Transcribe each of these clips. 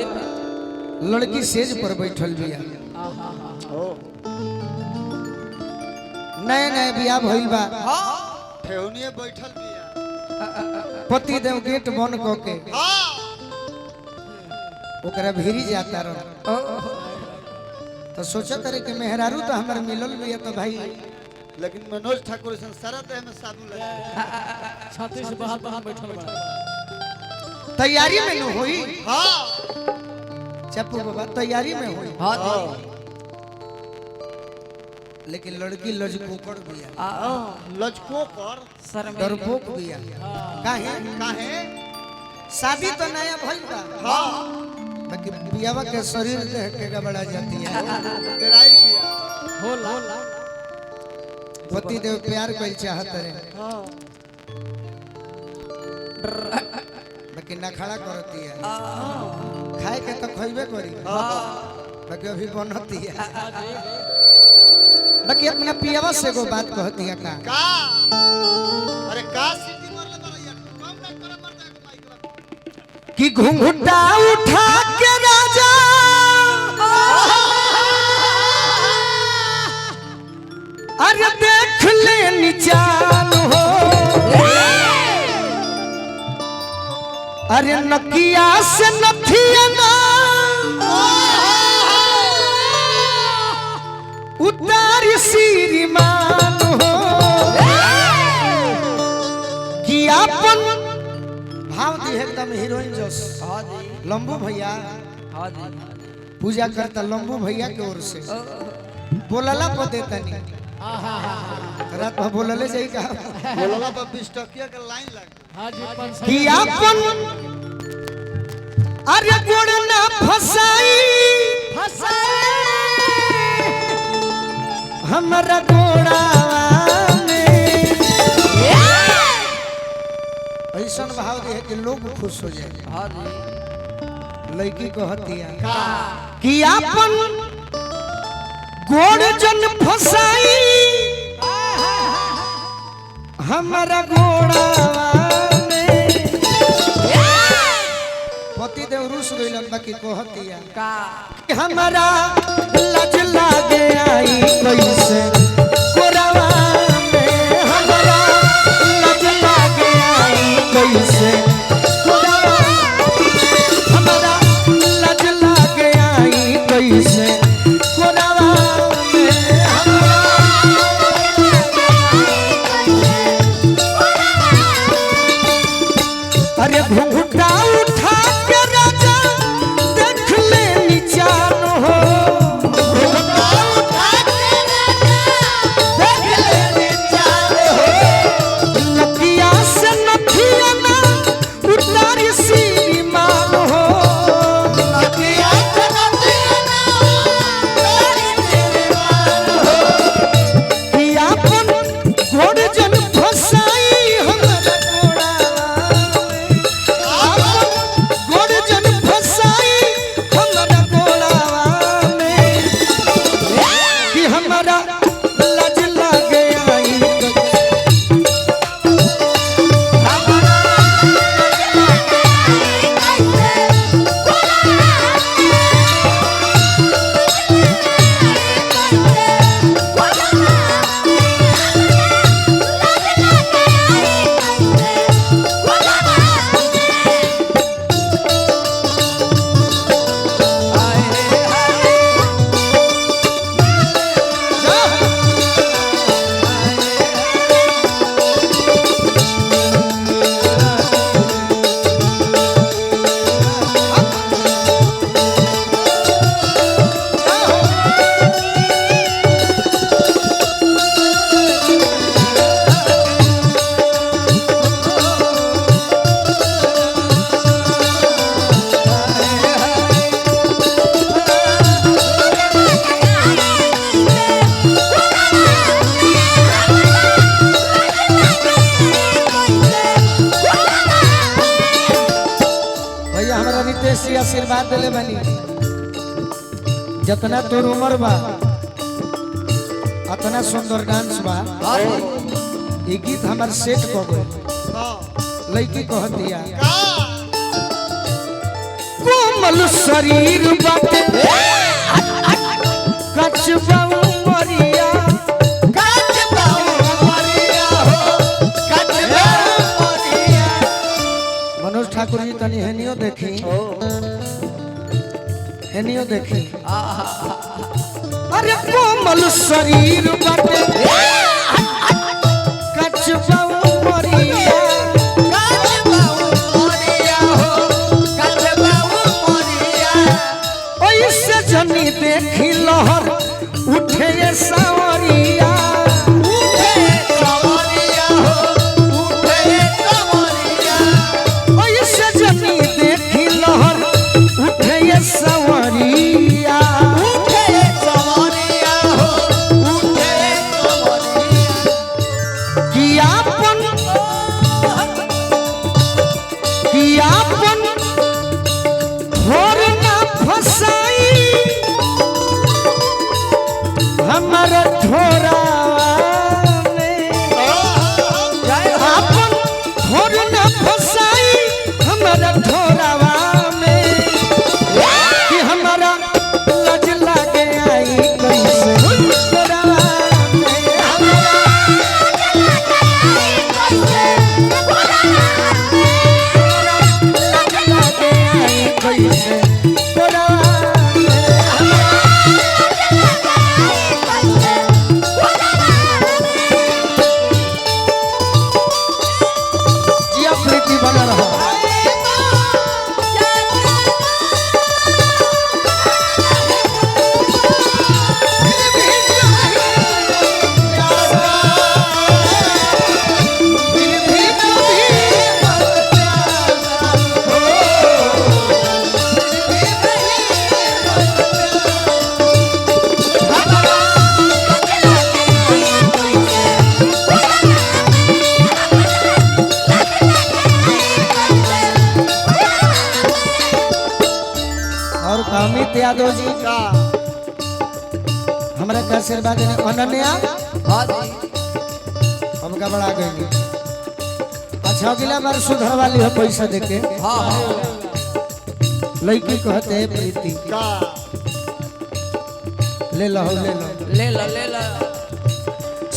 लड़की सेज पर बैठल बिया नए नए बिया भइल बा ठेहुनिए बैठल बिया पति देव गेट बंद क के ओकरा भीरी जाता रह तो सोचा तारे कि मेहरारू तो हमार मिलल बिया तो भाई लेकिन मनोज ठाकुर सारा देह में साबु लगा छाती से बाहर बैठल बा तैयारी में न होई हां चप्पू बाबा तैयारी में होई हां लेकिन लड़की लजकोकर बिया लजको पर डरपोक बिया काहे काहे शादी तो नया भइल बा हां बाकी बियावा के शरीर देख के गबड़ा जाती है तेराइल बिया होला पति देव प्यार कइल चाहत रे हां बाकी ना खड़ा करती है खाए के तो खइबे करी बाकी अभी बनती है बाकी अपना पियावा से को बात कहती है का अरे का सिटी मारले बरैया कम ना करे मर जाए माइक बा कि घुंघटा उठा के राजा अरे देख ले निचान हो अरे नकिया से नथिया ना उतार श्रीमान हो कि अपन भाव दी एकदम हीरोइन जस लंबू भैया पूजा करता लंबू भैया के ओर से बोलला पर देता नहीं रात में बोलले जाई का बोलला पर 20 टकिया के लाइन लग हां जी कि अपन अरे गोड़ ना फसाई हमरा गोड़ा में ऐसा भाव दे कि लोग खुश हो जाए लड़की को हतिया कि अपन गोड़ जन फसाई हमारा गोड़ा में पति देव रुस गइलन बाकी कहतिया कि हमारा लज लागे आई कैसे कोरावा में हमारा लज लागे आई कैसे कोरावा हमारा लज लागे आई कैसे कोरावा में अरे घुंघटा उठा के राजा देख ले निचान हो घुंघटा उठा के राजा देख ले निचान हो नकिया से नथिया ना उतार श्रीमान हो नकिया से नथिया ना उतार श्रीमान हो कि अपन गोड़ जन फसाई हमरा गोड़ जन फसाई हमरा गोड़ावा में कि हमरा लज लागे आई भैया हमरा रितेश जी आशीर्वाद दिले बनी जितना तोर उम्र बा इतना सुंदर डांस बा ये गीत हमार सेट क गए लड़की कहतिया कोमल शरीर बाटे कचबा मरिया मनोज ठाकुर जी तनी हेनियो देखी अरे कोमल शरीर बाटे कचबा मरिया ऐसे जनी देखी लहर उठे ये सावरिया ऐसे जनी देखी लहर उठे ये सावरिया कियापन घोर ना फसाई हमारा ढोरा में आपन घोर ना फसाई हमारा ढोरावा में कि हमारा लज लागे आई कैसे ढोरावा में कैसे जिया प्रीति बना रहा और अमित यादव जी का हमारा का आशीर्वाद ने अनन्या हमका बड़ा गई अच्छा अगला बार सुधर वाली हो पैसा देके लड़की कहते हैं प्रीति का ले लो ले ला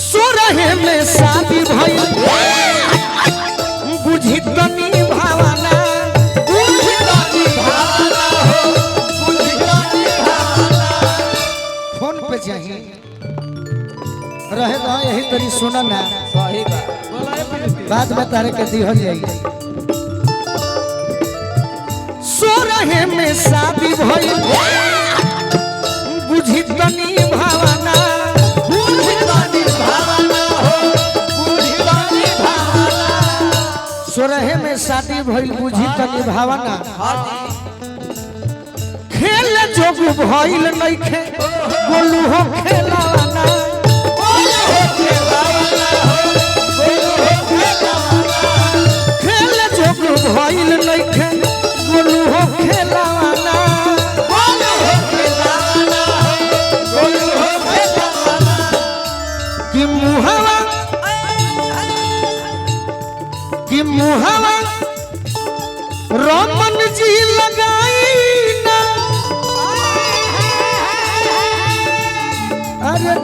सोरहे में शादी भई बुझी तनी भावना फोन पे चाहिए रहे तो यही तरी सुना ना सही बात बाद में तारे के दिहल जाई सोरहे में शादी भई बुझी तनी भावना सोरहे में शादी भई बुझी तनी भावना खेल जोग भइल नइखे बोलू हो खेलाना खेल जोग भइल नइखे बोलू हो खेलाना कि मुहावा रमन जी लगाई ना अरे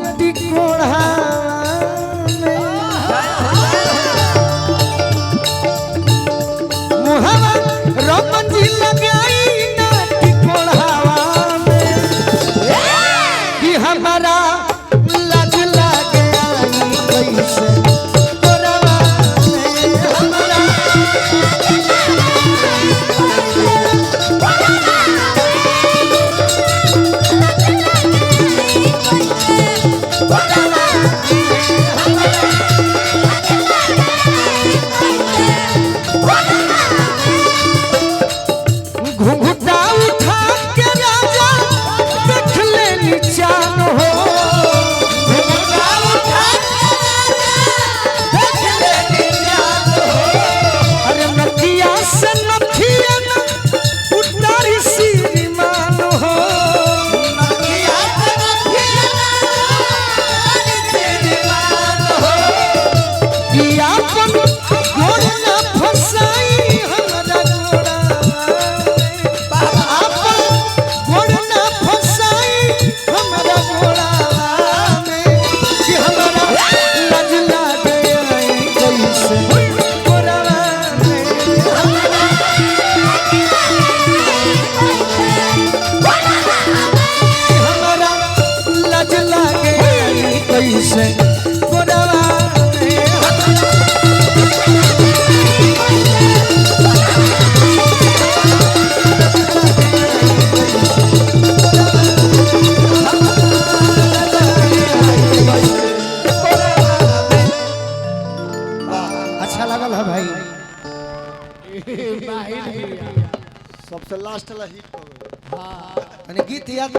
तो लास्ट वाला हिट हो गया। हाँ तनी गीत याद